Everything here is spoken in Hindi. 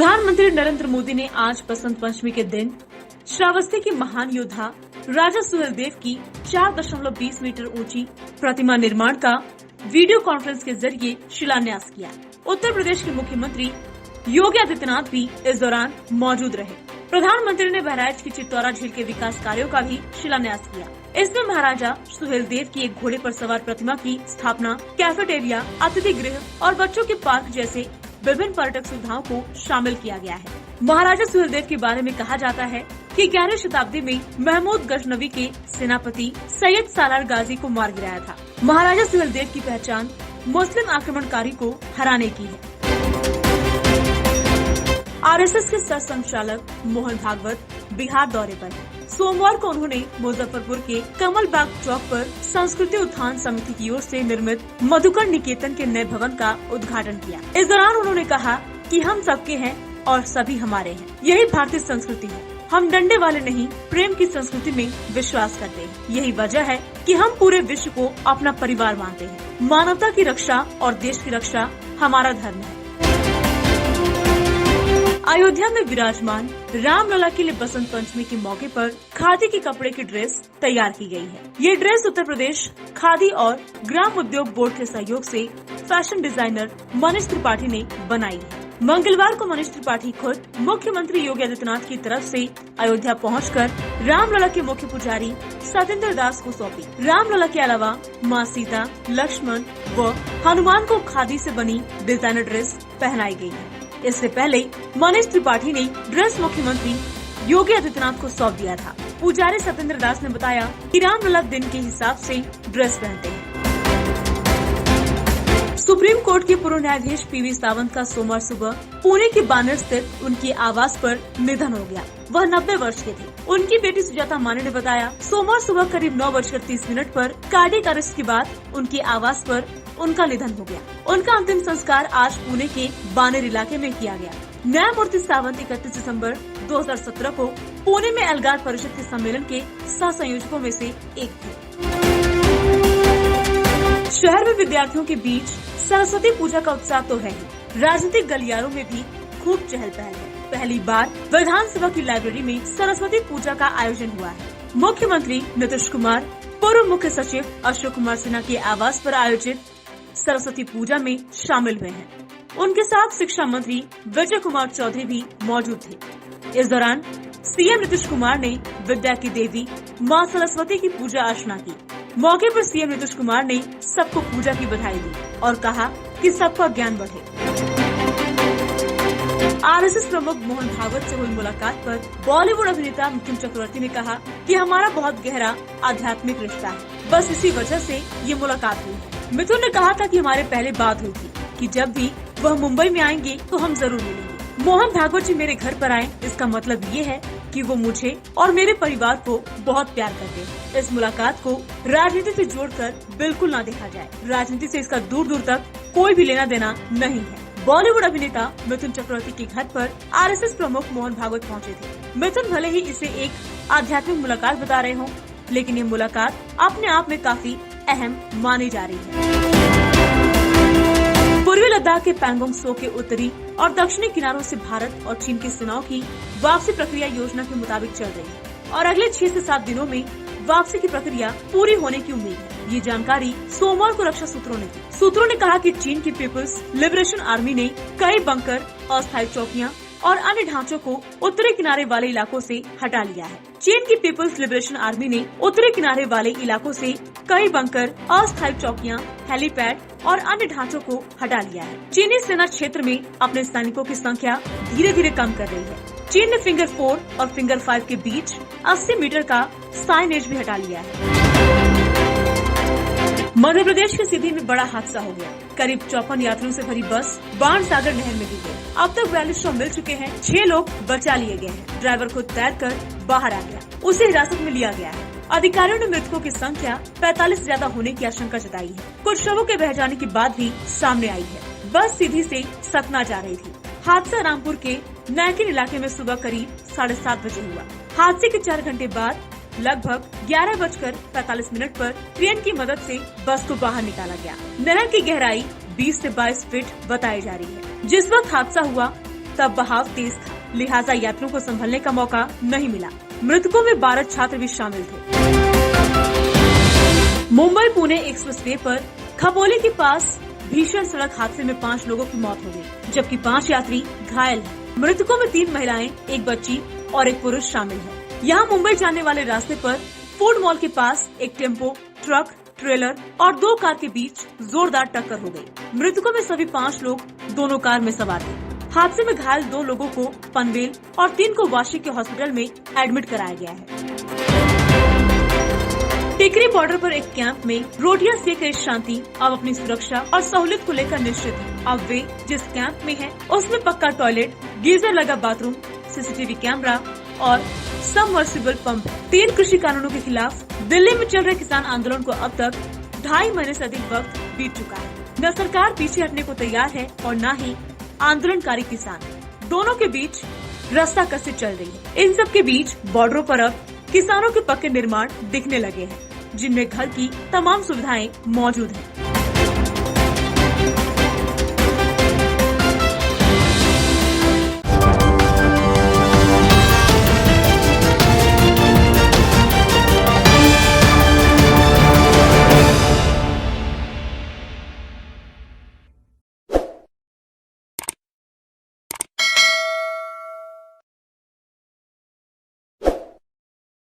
प्रधानमंत्री नरेंद्र मोदी ने आज बसंत पंचमी के दिन श्रावस्ती के महान योद्धा राजा सुहेलदेव की 4.20 मीटर ऊंची प्रतिमा निर्माण का वीडियो कॉन्फ्रेंस के जरिए शिलान्यास किया। उत्तर प्रदेश के मुख्यमंत्री योगी आदित्यनाथ भी इस दौरान मौजूद रहे। प्रधानमंत्री ने बहराइच की चित्तौरा झील के विकास कार्यों का भी शिलान्यास किया। इसमें महाराजा सुहेलदेव की एक घोड़े पर सवार प्रतिमा की स्थापना, कैफेटेरिया, अतिथि गृह और बच्चों के पार्क जैसे विभिन्न पर्यटक सुविधाओं को शामिल किया गया है। महाराजा सुहेलदेव के बारे में कहा जाता है कि 11वीं शताब्दी में महमूद गजनवी के सेनापति सैयद सालार गाजी को मार गिराया था। महाराजा सुहेलदेव की पहचान मुस्लिम आक्रमणकारी को हराने की है। आरएसएस के सह संचालक मोहन भागवत बिहार दौरे पर हैं। सोमवार को उन्होंने मुजफ्फरपुर के कमल बाग चौक पर संस्कृति उत्थान समिति की ओर से निर्मित मधुकर निकेतन के नए भवन का उद्घाटन किया। इस दौरान उन्होंने कहा कि हम सबके हैं और सभी हमारे हैं। यही भारतीय संस्कृति है। हम डंडे वाले नहीं, प्रेम की संस्कृति में विश्वास करते हैं। यही वजह है कि हम पूरे विश्व को अपना परिवार मानते हैं। मानवता की रक्षा और देश की रक्षा हमारा धर्म है। अयोध्या में विराजमान रामलला के लिए बसंत पंचमी के मौके पर खादी के कपड़े की ड्रेस तैयार की गई है। ये ड्रेस उत्तर प्रदेश खादी और ग्राम उद्योग बोर्ड के सहयोग से फैशन डिजाइनर मनीष त्रिपाठी ने बनाई है। मंगलवार को मनीष त्रिपाठी खुद मुख्यमंत्री योगी आदित्यनाथ की तरफ से अयोध्या पहुंचकर रामलला के मुख्य पुजारी सतेंद्र दास को सौंपी। रामलला के अलावा माँ सीता, लक्ष्मण व हनुमान को खादी से बनी डिजाइनर ड्रेस पहनाई गई है। इससे पहले मनीष त्रिपाठी ने ड्रेस मुख्यमंत्री योगी आदित्यनाथ को सौंप दिया था। पुजारी सतेंद्र दास ने बताया कि रामलला दिन के हिसाब से ड्रेस पहनते हैं। सुप्रीम कोर्ट के पूर्व न्यायाधीश पीवी सावंत का सोमवार सुबह पुणे के बानेर स्थित उनके आवास पर निधन हो गया। वह 90 वर्ष के थे। उनकी बेटी सुजाता माने ने बताया, सोमवार सुबह करीब 9:30 पर कार्डियक अरेस्ट के बाद उनके आवास पर उनका निधन हो गया। उनका अंतिम संस्कार आज पुणे के बानेर इलाके में किया गया। न्यायमूर्ति सावंत 31 दिसंबर 2017 को पुणे में एल्गार परिषद के सम्मेलन के सह संयोजकों में से एक थे। शहर में विद्यार्थियों के बीच सरस्वती पूजा का उत्साह तो है ही, राजनीतिक गलियारों में भी खूब चहल पहल है। पहली बार विधानसभा की लाइब्रेरी में सरस्वती पूजा का आयोजन हुआ है। मुख्यमंत्री नीतीश कुमार, पूर्व मुख्य सचिव अशोक कुमार सिन्हा के आवास पर आयोजित सरस्वती पूजा में शामिल हुए हैं। उनके साथ शिक्षा मंत्री विजय कुमार चौधरी भी मौजूद थे। इस दौरान सीएम नीतीश कुमार ने विद्या की देवी मां सरस्वती की पूजा अर्चना की। मौके पर सीएम नीतीश कुमार ने सबको पूजा की बधाई दी और कहा कि सबका ज्ञान बढ़े। आरएसएस प्रमुख मोहन भागवत से हुई मुलाकात पर बॉलीवुड अभिनेता मिथुन चक्रवर्ती ने कहा कि हमारा बहुत गहरा आध्यात्मिक रिश्ता है, बस इसी वजह से ये मुलाकात हुई। मिथुन ने कहा था कि हमारे पहले बात हुई थी कि जब भी वह मुंबई में आएंगे तो हम जरूर मिलेंगे। मोहन भागवत जी मेरे घर पर आए, इसका मतलब ये है कि वो मुझे और मेरे परिवार को बहुत प्यार करते हैं। इस मुलाकात को राजनीति से जोड़कर बिल्कुल न देखा जाए। राजनीति से इसका दूर दूर तक कोई भी लेना देना नहीं है। बॉलीवुड अभिनेता मिथुन चक्रवर्ती के घर पर आरएसएस प्रमुख मोहन भागवत पहुंचे थे। मिथुन भले ही इसे एक आध्यात्मिक मुलाकात बता रहे हों, लेकिन ये मुलाकात अपने आप में काफी अहम मानी जा रही है। पूर्वी लद्दाख के पैंगोंग त्सो के उत्तरी और दक्षिणी किनारों से भारत और चीन की सेनाओं की वापसी प्रक्रिया योजना के मुताबिक चल रही है और अगले 6 से 7 दिनों में वापसी की प्रक्रिया पूरी होने की उम्मीद है। ये जानकारी सोमवार को रक्षा सूत्रों ने दी। सूत्रों ने कहा कि चीन की पीपुल्स लिबरेशन आर्मी ने कई बंकर, अस्थायी चौकियां और अन्य ढांचों को उत्तरी किनारे वाले इलाकों से हटा लिया है। चीन की पीपुल्स लिबरेशन आर्मी ने उत्तरी किनारे वाले इलाकों से कई बंकर, अस्थायी चौकियां, हेलीपैड और अन्य ढांचों को हटा लिया है। चीनी सेना क्षेत्र में अपने सैनिकों की संख्या धीरे धीरे कम कर रही है। चीन ने फिंगर 4 और फिंगर 5 के बीच 80 मीटर का साइनेज भी हटा लिया है। मध्य प्रदेश के सीधी में बड़ा हादसा हो गया। करीब 54 यात्रियों से भरी बस बाणसागर नहर में गिर गई। अब तक 42 शव मिल चुके हैं। 6 लोग बचा लिए गए हैं। ड्राइवर खुद तैरकर बाहर आ गया। उसे हिरासत में लिया गया है। अधिकारियों ने मृतकों की संख्या 45 से ज्यादा होने की आशंका जताई है। कुछ शवों के बह जाने की बात भी सामने आई है। बस सीधी से सतना जा रही थी। हादसा रामपुर के नैकिन इलाके में सुबह करीब 7:30 बजे हुआ। हादसे के 4 घंटे बाद लगभग 11:45 पर क्रेन की मदद से बस को बाहर निकाला गया। नहर की गहराई 20 से 22 फीट बताई जा रही है। जिस वक्त हादसा हुआ तब बहाव तेज था, लिहाजा यात्रियों को संभलने का मौका नहीं मिला। मृतकों में 12 छात्र भी शामिल थे। मुंबई पुणे एक्सप्रेसवे पर खपोली के पास भीषण सड़क हादसे में 5 लोगों की मौत हो गई, जबकि 5 यात्री घायल हैं। मृतकों में 3 महिलाएं, 1 बच्ची और 1 पुरुष शामिल है। यहाँ मुंबई जाने वाले रास्ते पर फूड मॉल के पास एक टेम्पो, ट्रक, ट्रेलर और 2 कार के बीच जोरदार टक्कर हो गई। मृतकों में सभी 5 लोग दोनों कार में सवार थे। हादसे में घायल 2 लोगों को पनवेल और 3 को वाशी के हॉस्पिटल में एडमिट कराया गया है। टिकरी बॉर्डर पर एक कैंप में रोटियां सेक रहे शांति अब अपनी सुरक्षा और सहूलियत को लेकर निश्चित है। अब वे जिस कैंप में हैं, उसमें पक्का टॉयलेट, गीजर लगा बाथरूम, सीसीटीवी कैमरा और सबमर्सिबल पंप है। 3 कृषि कानूनों के खिलाफ दिल्ली में चल रहे किसान आंदोलन को अब तक 2.5 महीने से अधिक वक्त बीत चुका है। न सरकार पीछे हटने को तैयार है और न ही आंदोलनकारी किसान। दोनों के बीच रास्ता कसी चल रही है। इन सब के बीच बॉर्डरों पर अब किसानों के पक्के निर्माण दिखने लगे हैं, जिनमें घर की तमाम सुविधाएं मौजूद हैं।